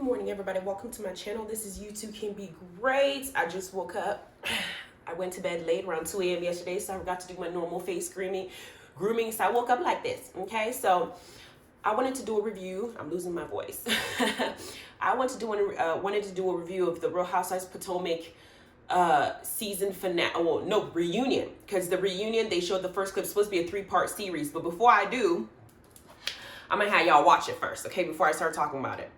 morning, everybody. Welcome to my channel. This is You Too Can Be Great. I just woke up. I went to bed late around 2 a.m. yesterday, so I forgot to do my normal face grooming. So I woke up like this, okay? So I wanted to do a review. I'm losing my voice. I wanted to do a review of the Real Housewives Potomac season finale. Well, no, reunion. Because the reunion, they showed the first clip. It's supposed to be a 3-part series. But before I do, I'm going to have y'all watch it first, okay? Before I start talking about it.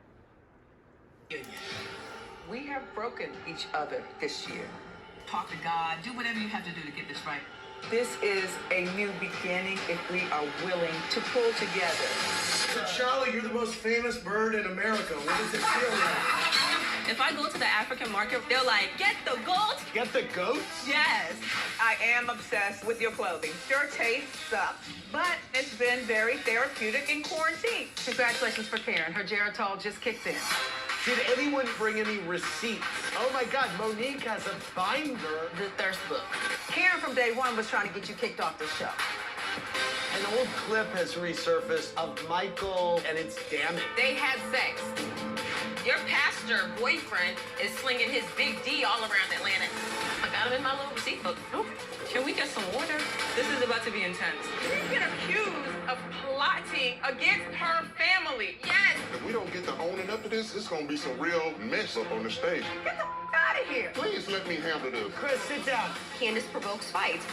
We have broken each other this year. Talk to God. Do whatever you have to do to get this right. This is a new beginning if we are willing to pull together. So Charlie, you're the most famous bird in America. What does it feel like? If I go to the African market, they're like, get the goat. Get the goats? Yes. I am obsessed with your clothing. Your taste sucks, but it's been very therapeutic in quarantine. Congratulations for Karen. Her Geritol just kicked in. Did anyone bring any receipts? Oh my God, Monique has a binder. The thirst book. Karen from day one was trying to get you kicked off the show. An old clip has resurfaced of Michael, and it's damning. They had sex. Your pastor boyfriend is slinging his big D all around Atlanta. I got him in my little receipt book. Oh, can we get some water? This is about to be intense. She's been accused of plotting against her family. Yes. If we don't get to owning up to this, it's gonna be some real mess up on the stage. Get the out of here. Please let me handle this. Chris, sit down. Candace provokes fights.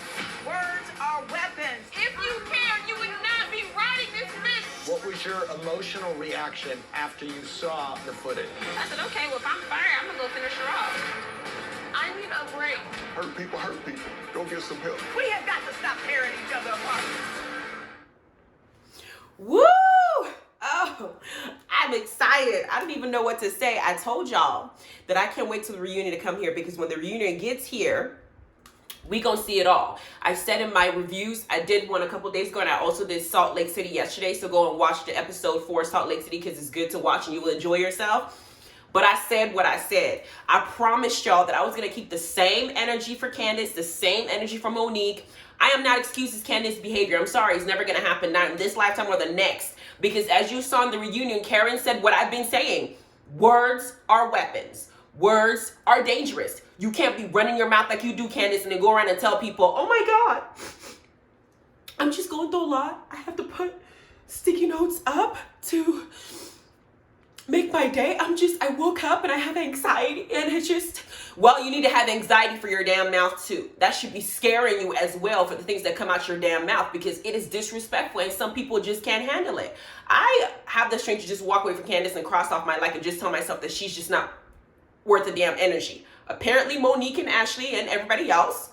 Words are weapons. If you cared, you would not be riding this bitch. What was your emotional reaction after you saw the footage? I said, okay, well, if I'm fired, I'm gonna go finish her off. I need a break. Hurt people. Go get some help. We have got to stop tearing each other apart. Woo! Oh, I'm excited. I don't even know what to say. I told y'all that I can't wait till the reunion to come here, because when the reunion gets here, we gonna see it all. I said in my reviews, I did one a couple days ago, and I also did Salt Lake City yesterday, so go and watch the episode for Salt Lake City, because it's good to watch and you will enjoy yourself. But I said what I said. I promised y'all that I was going to keep the same energy for Candace, the same energy for Monique. I am not excusing Candace's behavior. I'm sorry. It's never going to happen, not in this lifetime or the next. Because as you saw in the reunion, Karen said what I've been saying. Words are weapons. Words are dangerous. You can't be running your mouth like you do, Candace, and then go around and tell people, oh my God, I'm just going through a lot. I have to put sticky notes up to make my day. I woke up and I have anxiety, and it's just, well, you need to have anxiety for your damn mouth too. That should be scaring you as well, for the things that come out your damn mouth, because it is disrespectful and some people just can't handle it. I have the strength to just walk away from Candace and cross off my life and just tell myself that she's just not worth the damn energy. Apparently Monique and Ashley and everybody else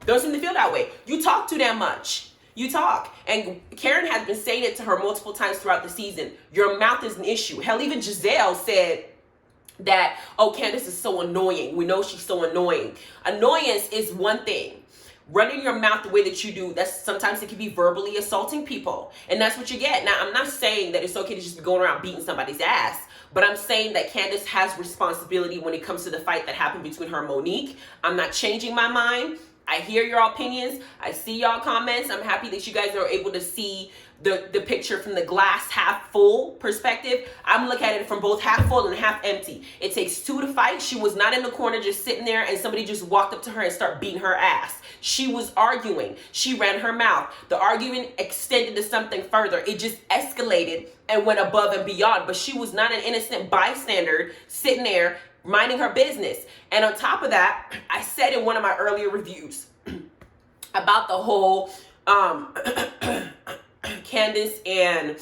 don't seem to feel that way. You talk too damn much. You talk. And Karen has been saying it to her multiple times throughout the season. Your mouth is an issue. Hell, even Giselle said that, oh, Candace is so annoying. We know she's so annoying. Annoyance is one thing. Running your mouth the way that you do, that's sometimes it can be verbally assaulting people. And that's what you get. Now, I'm not saying that it's okay to just be going around beating somebody's ass, but I'm saying that Candace has responsibility when it comes to the fight that happened between her and Monique. I'm not changing my mind. I hear your opinions. I see y'all comments. I'm happy that you guys are able to see the picture from the glass half full perspective. I'm looking at it from both half full and half empty. It takes two to fight. She was not in the corner just sitting there and somebody just walked up to her and started beating her ass. She was arguing. She ran her mouth. The argument extended to something further. It just escalated and went above and beyond. But she was not an innocent bystander sitting there minding her business. And on top of that, I said in one of my earlier reviews about the whole Candace and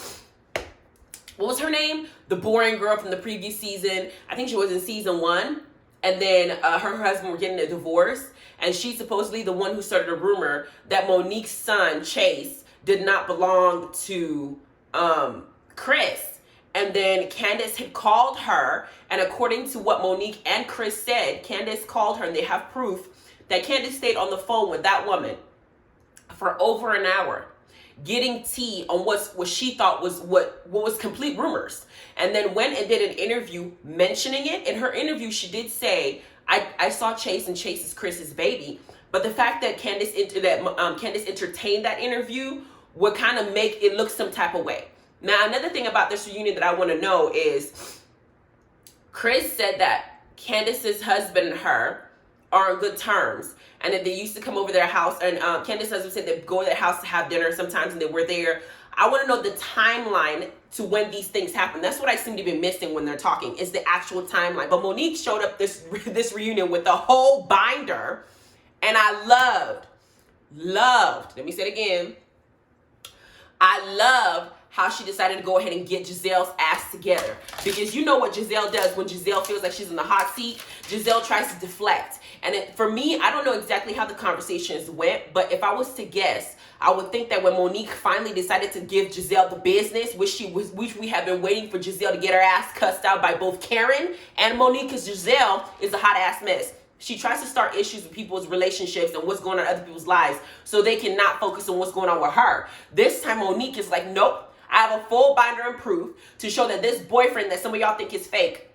what was her name? The boring girl from the previous season. I think she was in season 1. And then her husband were getting a divorce. And she's supposedly the one who started a rumor that Monique's son, Chase, did not belong to Chris. And then Candace had called her, and according to what Monique and Chris said, Candace called her, and they have proof that Candace stayed on the phone with that woman for over an hour, getting tea on what she thought was what was complete rumors. And then went and did an interview mentioning it. In her interview, she did say, I saw Chase, and Chase is Chris's baby. But the fact that Candace entertained that interview would kind of make it look some type of way. Now, another thing about this reunion that I want to know is, Chris said that Candace's husband and her are on good terms, and that they used to come over their house, and Candace's husband said they'd go to their house to have dinner sometimes, and they were there. I want to know the timeline to when these things happen. That's what I seem to be missing when they're talking, is the actual timeline. But Monique showed up this reunion with the whole binder, and I loved, let me say it again, I love how she decided to go ahead and get Giselle's ass together. Because you know what Giselle does when Giselle feels like she's in the hot seat? Giselle tries to deflect. And for me, I don't know exactly how the conversations went, but if I was to guess, I would think that when Monique finally decided to give Giselle the business, which we have been waiting for Giselle to get her ass cussed out by both Karen and Monique, because Giselle is a hot ass mess. She tries to start issues with people's relationships and what's going on in other people's lives so they cannot focus on what's going on with her. This time Monique is like, nope, I have a full binder and proof to show that this boyfriend that some of y'all think is fake,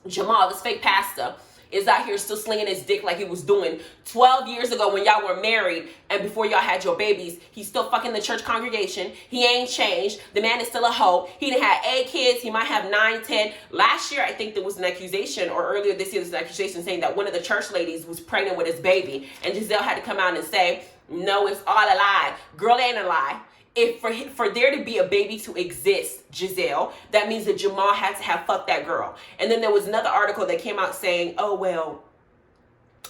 Jamal, this fake pastor, is out here still slinging his dick like he was doing 12 years ago when y'all were married and before y'all had your babies. He's still fucking the church congregation. He ain't changed. The man is still a hoe. He done had 8 kids. He might have 9, 10. Last year, I think there was an accusation, or earlier this year, there was an accusation saying that one of the church ladies was pregnant with his baby. And Giselle had to come out and say, no, it's all a lie. Girl, ain't a lie. If for there to be a baby to exist, Giselle, that means that Jamal had to have fucked that girl. And then there was another article that came out saying, oh, well,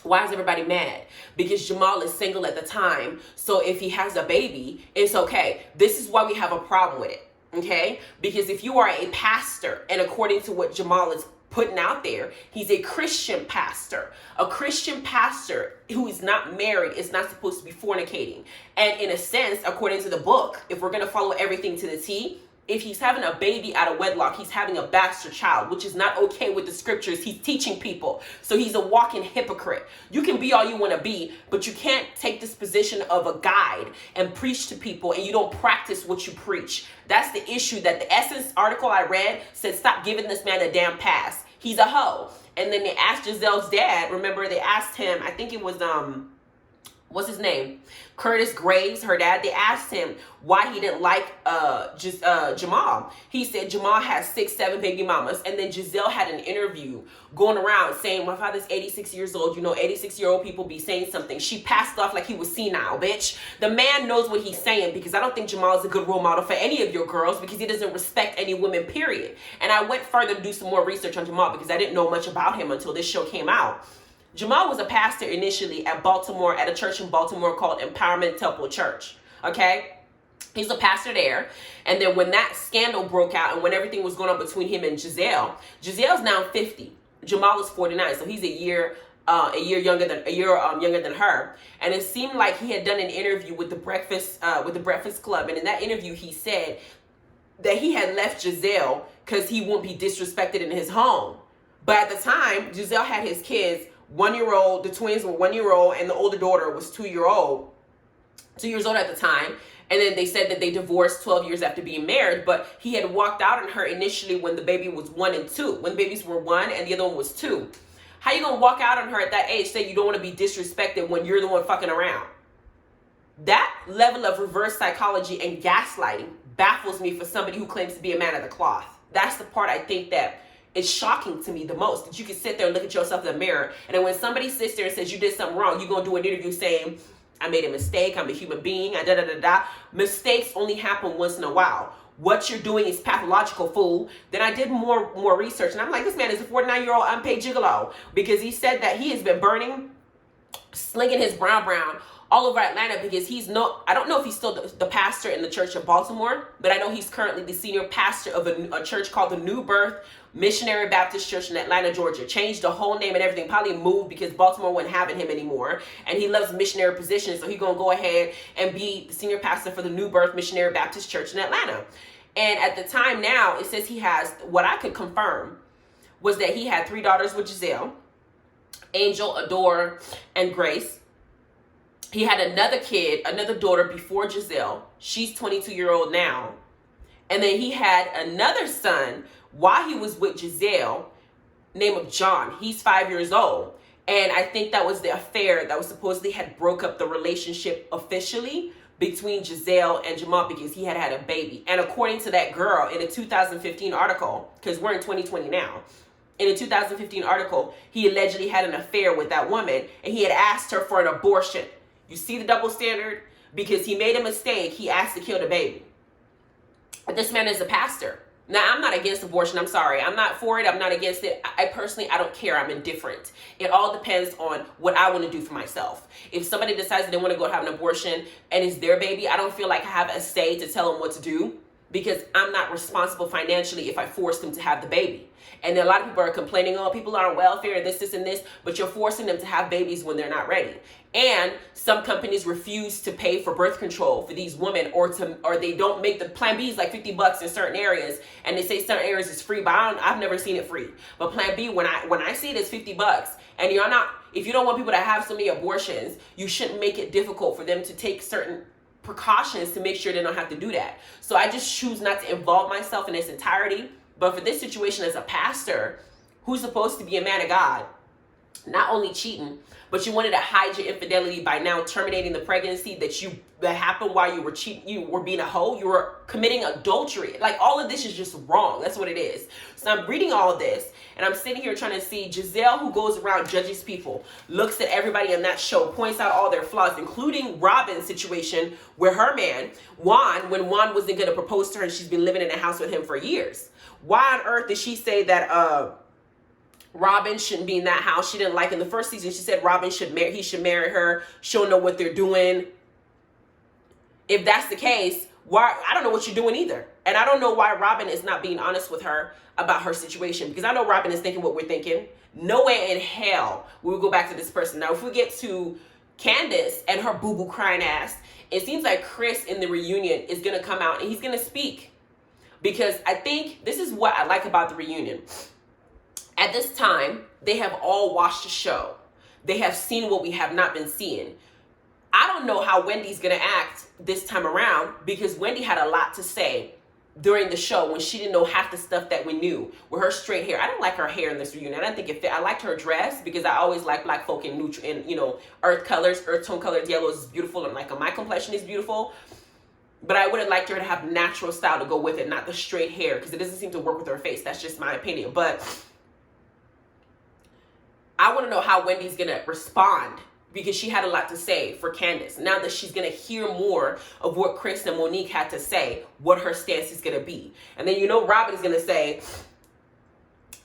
why is everybody mad? Because Jamal is single at the time. So if he has a baby, it's okay. This is why we have a problem with it. Okay? Because if you are a pastor, and according to what Jamal is putting out there, he's a Christian pastor. A Christian pastor who is not married is not supposed to be fornicating. And in a sense, according to the book, if we're going to follow everything to the T, if he's having a baby out of wedlock, he's having a bastard child, which is not okay with the scriptures he's teaching people. So he's a walking hypocrite. You can be all you want to be, but you can't take this position of a guide and preach to people and you don't practice what you preach. That's the issue. That the Essence article I read said, stop giving this man a damn pass. He's a hoe. And then they asked Giselle's dad, remember they asked him, I think it was, what's his name? Curtis Graves, her dad. They asked him why he didn't like Jamal. He said Jamal has 6, 7 baby mamas. And then Giselle had an interview going around saying, my father's 86 years old. You know, 86-year-old people be saying something. She passed off like he was senile, bitch. The man knows what he's saying, because I don't think Jamal is a good role model for any of your girls, because he doesn't respect any women, period. And I went further to do some more research on Jamal because I didn't know much about him until this show came out. Jamal was a pastor initially at Baltimore, at a church in Baltimore called Empowerment Temple Church, okay? He's a pastor there. And then when that scandal broke out and when everything was going on between him and Giselle's now 50. Jamal is 49, so he's a year younger than her. And it seemed like he had done an interview with the Breakfast Club, and in that interview he said that he had left Giselle because he wouldn't be disrespected in his home. But at the time, Giselle had his kids. 1-year-old, the twins were 1-year-old, and the older daughter was 2 years old at the time. And then they said that they divorced 12 years after being married, but he had walked out on her initially when the baby was 1 and 2, when the babies were 1 and the other one was 2. How you gonna walk out on her at that age, say you don't want to be disrespected when you're the one fucking around? That level of reverse psychology and gaslighting baffles me for somebody who claims to be a man of the cloth. That's the part I think that is shocking to me the most, that you can sit there and look at yourself in the mirror, and then when somebody sits there and says you did something wrong, you're going to do an interview saying, I made a mistake, I'm a human being, Mistakes only happen once in a while. What you're doing is pathological, fool. Then I did more research, and I'm like, this man is a 49-year-old unpaid gigolo, because he said that he has been slinging his brown all over Atlanta, because I don't know if he's still the pastor in the church of Baltimore, but I know he's currently the senior pastor of a church called the New Birth Missionary Baptist Church in Atlanta, Georgia. Changed the whole name and everything, probably moved because Baltimore wasn't having him anymore, and he loves missionary positions, so he's gonna go ahead and be the senior pastor for the New Birth Missionary Baptist Church in Atlanta. And at the time now, it says he has, what I could confirm was that he had 3 daughters with Giselle, Angel, Adore, and Grace. He had another daughter before Giselle. She's 22-year-old now. And then he had another son while he was with Giselle, name of John. He's 5 years old. And I think that was the affair that was supposedly had broke up the relationship officially between Giselle and Jamal, because he had a baby. And according to that girl in a 2015 article, because we're in 2020 now, in a 2015 article, he allegedly had an affair with that woman, and he had asked her for an abortion. You see the double standard? Because he made a mistake, he asked to kill the baby. But this man is a pastor. Now, I'm not against abortion. I'm sorry. I'm not for it. I'm not against it. I personally, I don't care. I'm indifferent. It all depends on what I want to do for myself. If somebody decides they want to go have an abortion and it's their baby, I don't feel like I have a say to tell them what to do, because I'm not responsible financially if I force them to have the baby. And a lot of people are complaining, oh, people are on welfare, this, and this, but you're forcing them to have babies when they're not ready. And some companies refuse to pay for birth control for these women, or they don't make the Plan B is like $50 in certain areas, and they say certain areas is free, but I've never seen it free. But Plan B, when I see it, it's $50, and you're not. If you don't want people to have so many abortions, you shouldn't make it difficult for them to take certain precautions to make sure they don't have to do that. So I just choose not to involve myself in its entirety. But for this situation, as a pastor who's supposed to be a man of God, not only cheating, but you wanted to hide your infidelity by now terminating the pregnancy that happened while you were cheating, you were being a hoe, you were committing adultery. Like, all of this is just wrong. That's what it is. So I'm reading all of this, and I'm sitting here trying to see Giselle, who goes around judges people, looks at everybody on that show, points out all their flaws, including Robin's situation where her man, Juan, when Juan wasn't going to propose to her and she's been living in a house with him for years. Why on earth did she say that Robin shouldn't be in that house? She didn't like in the first season. She said Robin he should marry her. She'll know what they're doing. If that's the case, why? I don't know what you're doing either. And I don't know why Robin is not being honest with her about her situation, because I know Robin is thinking what we're thinking. No way in hell we will go back to this person. Now, if we get to Candace and her boo-boo crying ass, it seems like Chris in the reunion is going to come out and he's going to speak. Because I think this is what I like about the reunion. At this time, they have all watched the show. They have seen what we have not been seeing. I don't know how Wendy's going to act this time around, because Wendy had a lot to say during the show when she didn't know half the stuff that we knew with her straight hair. I didn't like her hair in this reunion. I didn't think it fit. I liked her dress because I always like black folk in neutral and, earth colors, earth tone colored yellows is beautiful, and my complexion is beautiful. But I would have liked her to have natural style to go with it, not the straight hair, because it doesn't seem to work with her face. That's just my opinion. But I want to know how Wendy's going to respond, because she had a lot to say for Candace. Now that she's going to hear more of what Chris and Monique had to say, what her stance is going to be. And then Robin is going to say,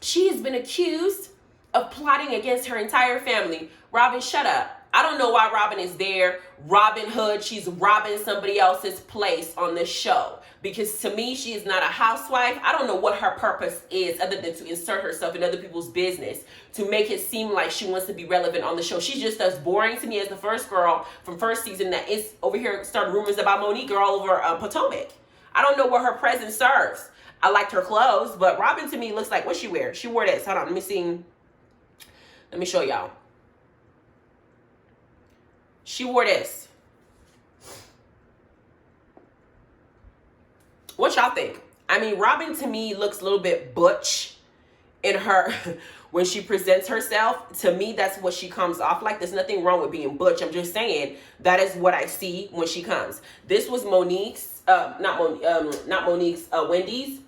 she has been accused of plotting against her entire family. Robin, shut up. I don't know why Robin is there. Robin Hood, she's robbing somebody else's place on this show. Because to me, she is not a housewife. I don't know what her purpose is other than to insert herself in other people's business to make it seem like she wants to be relevant on the show. She's just as boring to me as the first girl from first season that is over here starting rumors about Monique all over Potomac. I don't know what her presence serves. I liked her clothes, but Robin to me looks like, what she wear? She wore this. Hold on, let me see. Let me show y'all. She wore this. What y'all think? I mean, Robin to me looks a little bit butch in her when she presents herself. To me, that's what she comes off like. There's nothing wrong with being butch. I'm just saying that is what I see when she comes. This was Monique's, not Monique's, Wendy's.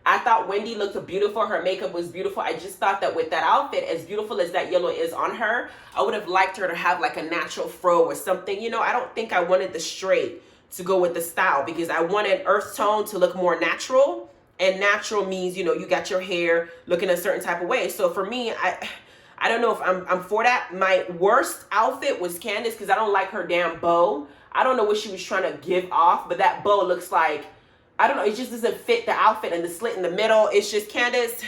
I thought Wendy looked beautiful. Her makeup was beautiful. I just thought that with that outfit, as beautiful as that yellow is on her, I would have liked her to have like a natural fro or something. I don't think I wanted the straight to go with the style, because I wanted earth tone to look more natural. And natural means, you got your hair looking a certain type of way. So for me, I don't know if I'm for that. My worst outfit was Candace, because I don't like her damn bow. I don't know what she was trying to give off, but that bow looks like, I don't know, it just doesn't fit the outfit, and the slit in the middle. It's just Candace.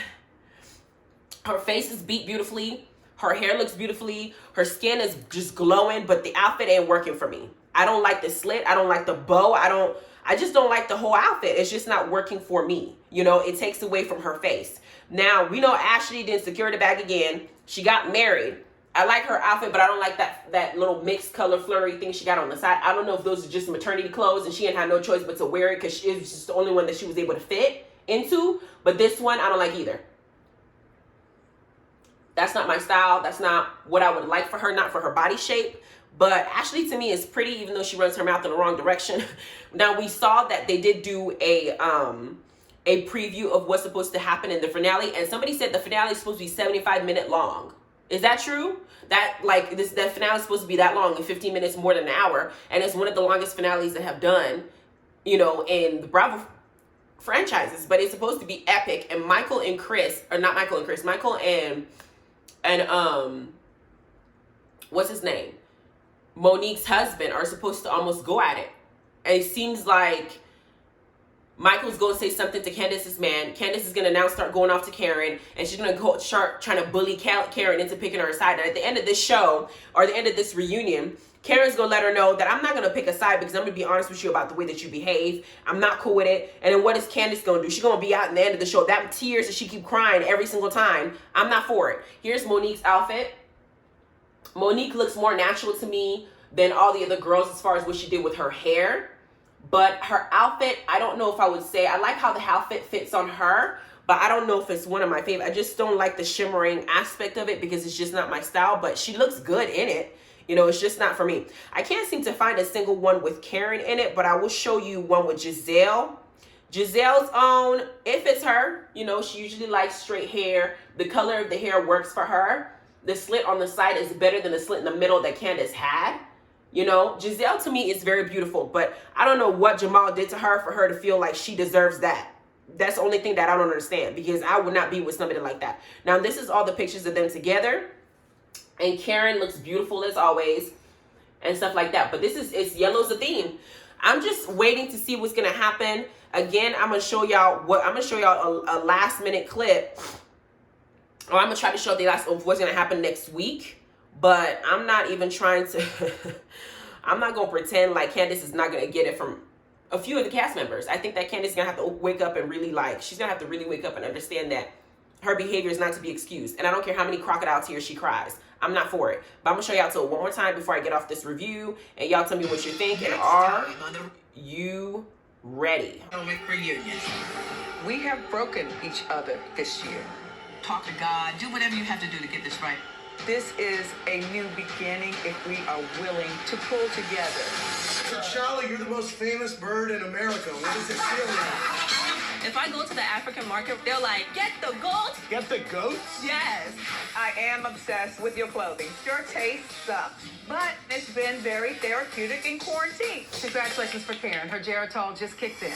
Her face is beat beautifully. Her hair looks beautifully. Her skin is just glowing, but the outfit ain't working for me. I don't like the slit. I don't like the bow. I just don't like the whole outfit. It's just not working for me. It takes away from her face. Now, we know Ashley didn't secure the bag again. She got married. I like her outfit, but I don't like that little mixed color flurry thing she got on the side. I don't know if those are just maternity clothes and she didn't have no choice but to wear it because it was just the only one that she was able to fit into. But this one, I don't like either. That's not my style. That's not what I would like for her, not for her body shape. But Ashley to me is pretty, even though she runs her mouth in the wrong direction. Now we saw that they did do a a preview of what's supposed to happen in the finale, and somebody said the finale is supposed to be 75-minute long. Is that true? That finale is supposed to be that long, in 15 minutes, more than an hour, and it's one of the longest finales that have done, you know, in the Bravo franchises. But it's supposed to be epic, and Michael and what's his name? Monique's husband are supposed to almost go at it. And it seems like Michael's going to say something to Candace's man. Candace is going to now start going off to Karen, and she's going to start trying to bully Karen into picking her side. And at the end of this show, or the end of this reunion, Karen's going to let her know that I'm not going to pick a side because I'm going to be honest with you about the way that you behave. I'm not cool with it. And then what is Candace going to do? She's going to be out in the end of the show. That tears that she keep crying every single time. I'm not for it. Here's Monique's outfit. Monique looks more natural to me than all the other girls as far as what she did with her hair. But her outfit, I don't know if I would say, I like how the outfit fits on her, but I don't know if it's one of my favorite. I just don't like the shimmering aspect of it because it's just not my style, but she looks good in it. You know, it's just not for me. I can't seem to find a single one with Karen in it, but I will show you one with Giselle. Giselle's own, it fits her. You know, she usually likes straight hair. The color of the hair works for her. The slit on the side is better than the slit in the middle that Candace had. You know, Giselle to me is very beautiful, but I don't know what Jamal did to her for her to feel like she deserves that. That's the only thing that I don't understand, because I would not be with somebody like that. Now, this is all the pictures of them together, and Karen looks beautiful as always and stuff like that. But it's yellow's the theme. I'm just waiting to see what's going to happen. Again, I'm going to show y'all a last minute clip. Or I'm going to try to show the last of what's going to happen next week. But I'm not even trying to, I'm not going to pretend like Candace is not going to get it from a few of the cast members. I think that Candace is going to have to wake up and really she's going to have to really wake up and understand that her behavior is not to be excused. And I don't care how many crocodile tears she cries. I'm not for it. But I'm going to show y'all to it one more time before I get off this review. And y'all tell me what you think. And are you ready? Reunion. We have broken each other this year. Talk to God. Do whatever you have to do to get this right. This is a new beginning if we are willing to pull together. So Charlie, you're the most famous bird in America. What does it feel like? If I go to the African market, they're like, get the goat. Get the goats? Yes, I am obsessed with your clothing. Your taste sucks, but it's been very therapeutic in quarantine. Congratulations for Karen. Her Geritol just kicked in.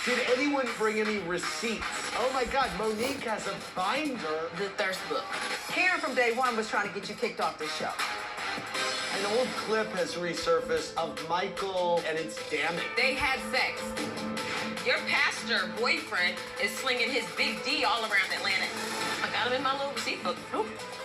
Did anyone bring any receipts? Oh my God, Monique has a binder. The thirst book. Karen from day one was trying to get you kicked off this show. An old clip has resurfaced of Michael, and it's damning. They had sex. Your pastor boyfriend is slinging his big D all around Atlanta. I got him in my little receipt book.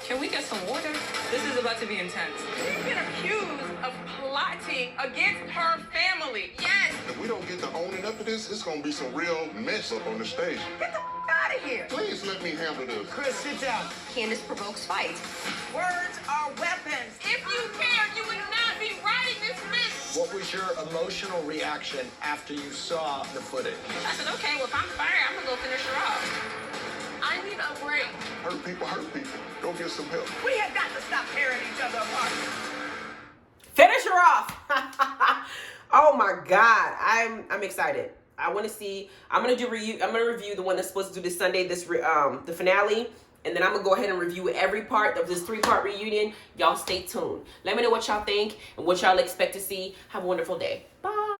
Can we get some water? This is about to be intense. She's been accused of plotting against her family. Yes, If we don't get to owning up to this, it's gonna be some real mess up on the stage. get the out of here. Please let me handle this. Chris, sit down. Candace provokes fight. Words are weapons. If you cared, you would not be writing this bitch. What was your emotional reaction after you saw the footage? I said, okay, well, if I'm fired, I'm gonna go finish her off. I need a break. Hurt people. Go get some help. We have got to stop tearing each other apart. Finish her off. Oh my God. I'm excited. I want to see. I'm gonna review the one that's supposed to do this Sunday, the finale, and then I'm gonna go ahead and review every part of this 3-part reunion. Y'all stay tuned. Let me know what y'all think and what y'all expect to see. Have a wonderful day. Bye.